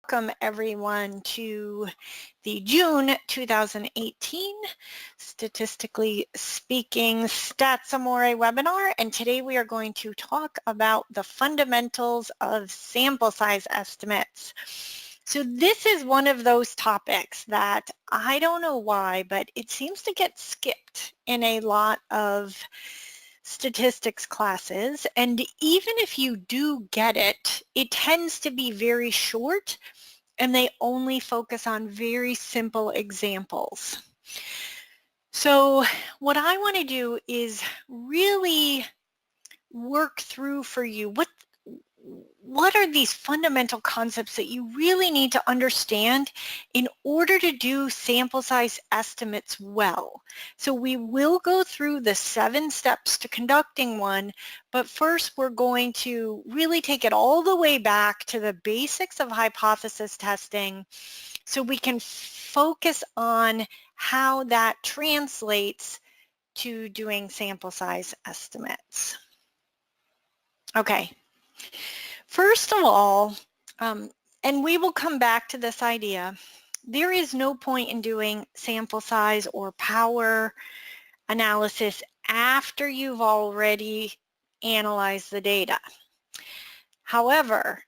Welcome everyone to the June 2018 Statistically Speaking Stats Amore webinar, and today we are going to talk about the fundamentals of sample size estimates. So this is one of those topics that I don't know why, but it seems to get skipped in a lot of statistics classes, and even if you do get it, it tends to be very short and they only focus on very simple examples. So what I want to do is really work through for you what are these fundamental concepts that you really need to understand in order to do sample size estimates well. So we will go through the 7 steps to conducting one, but first we're going to really take it all the way back to the basics of hypothesis testing so we can focus on how that translates to doing sample size estimates. Okay. First of all, and we will come back to this idea, there is no point in doing sample size or power analysis after you've already analyzed the data. However,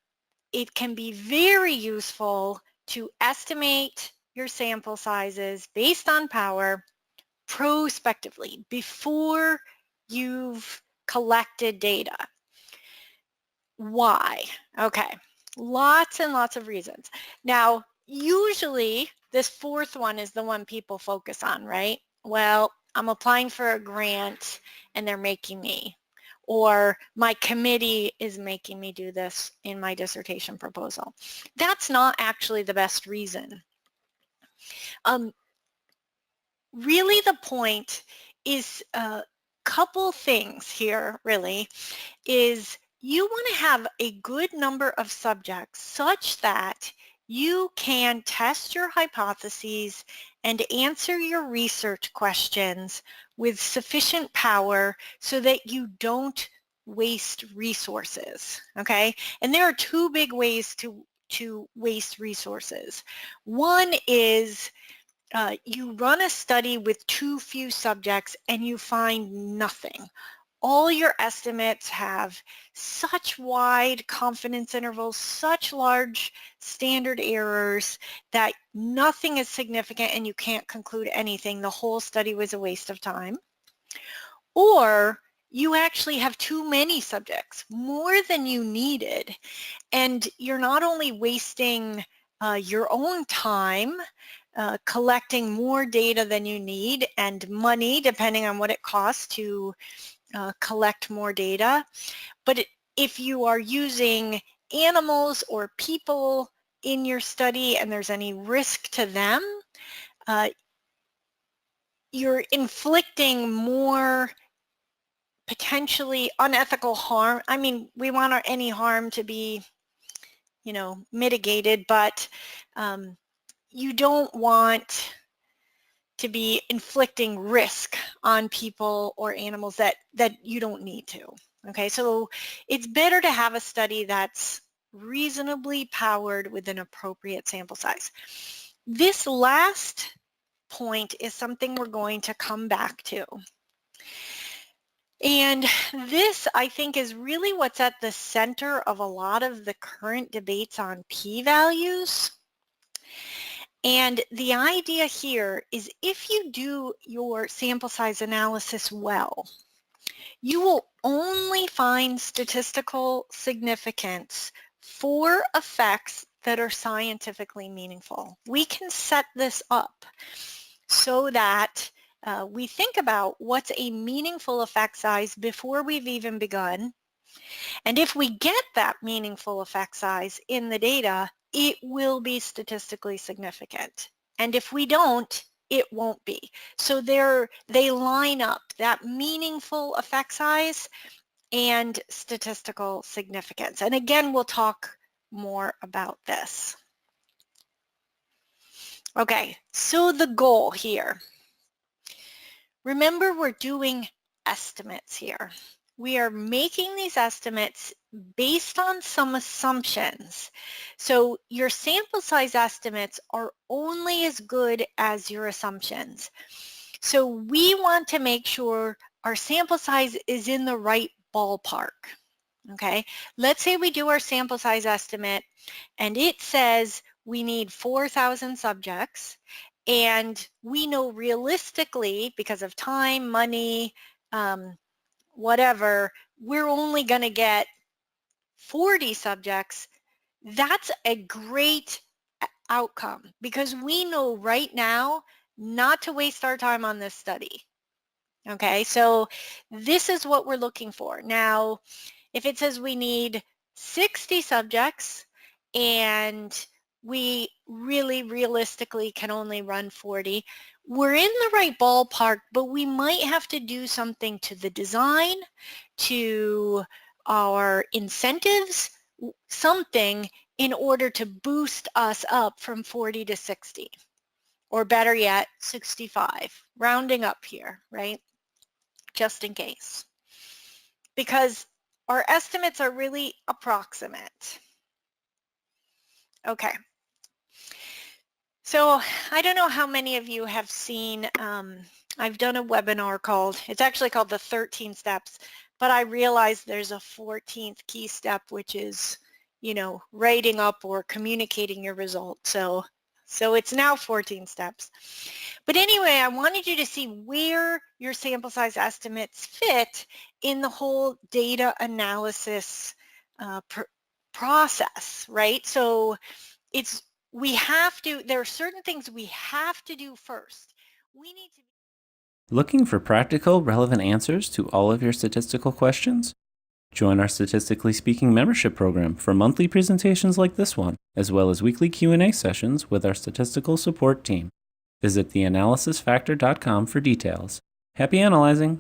it can be very useful to estimate your sample sizes based on power prospectively before you've collected data. Why? Okay, lots and lots of reasons. Now, usually this fourth one is the one people focus on, right? Well, I'm applying for a grant and they're making me, or my committee is making me do this in my dissertation proposal. That's not actually the best reason. Really the point is a couple things here, really, is you want to have a good number of subjects such that you can test your hypotheses and answer your research questions with sufficient power so that you don't waste resources, okay? And there are 2 big ways to waste resources. One is you run a study with too few subjects and you find nothing. All your estimates have such wide confidence intervals, such large standard errors that nothing is significant and you can't conclude anything. The whole study was a waste of time. Or you actually have too many subjects, more than you needed, and you're not only wasting your own time collecting more data than you need and money, depending on what it costs to collect more data. But if you are using animals or people in your study and there's any risk to them, you're inflicting more potentially unethical harm. I mean, we want any harm to be, mitigated, but you don't want to be inflicting risk on people or animals that you don't need to. Okay, so it's better to have a study that's reasonably powered with an appropriate sample size. This last point is something we're going to come back to. And this, I think, is really what's at the center of a lot of the current debates on p-values. And the idea here is if you do your sample size analysis well, you will only find statistical significance for effects that are scientifically meaningful. We can set this up so that we think about what's a meaningful effect size before we've even begun. And if we get that meaningful effect size in the data, it will be statistically significant. And if we don't, it won't be. So they line up, that meaningful effect size and statistical significance. And again, we'll talk more about this. Okay, so the goal here. Remember, we're doing estimates here. We are making these estimates based on some assumptions. So your sample size estimates are only as good as your assumptions. So we want to make sure our sample size is in the right ballpark. Okay, let's say we do our sample size estimate and it says we need 4,000 subjects, and we know realistically, because of time, money, whatever, we're only going to get 40 subjects. That's a great outcome, because we know right now not to waste our time on this study. Okay, so this is what we're looking for. Now, if it says we need 60 subjects and we really realistically can only run 40, we're in the right ballpark, but we might have to do something to the design, to our incentives, something in order to boost us up from 40 to 60, or better yet, 65, rounding up here, right? Just in case, because our estimates are really approximate. Okay, so I don't know how many of you have seen, I've done a webinar it's actually called the 13 steps, but I realized there's a 14th key step, which is, writing up or communicating your results. So it's now 14 steps. But anyway, I wanted you to see where your sample size estimates fit in the whole data analysis process, right? So there are certain things we have to do first. We need to. Looking for practical, relevant answers to all of your statistical questions? Join our Statistically Speaking membership program for monthly presentations like this one, as well as weekly Q&A sessions with our statistical support team. Visit theanalysisfactor.com for details. Happy analyzing!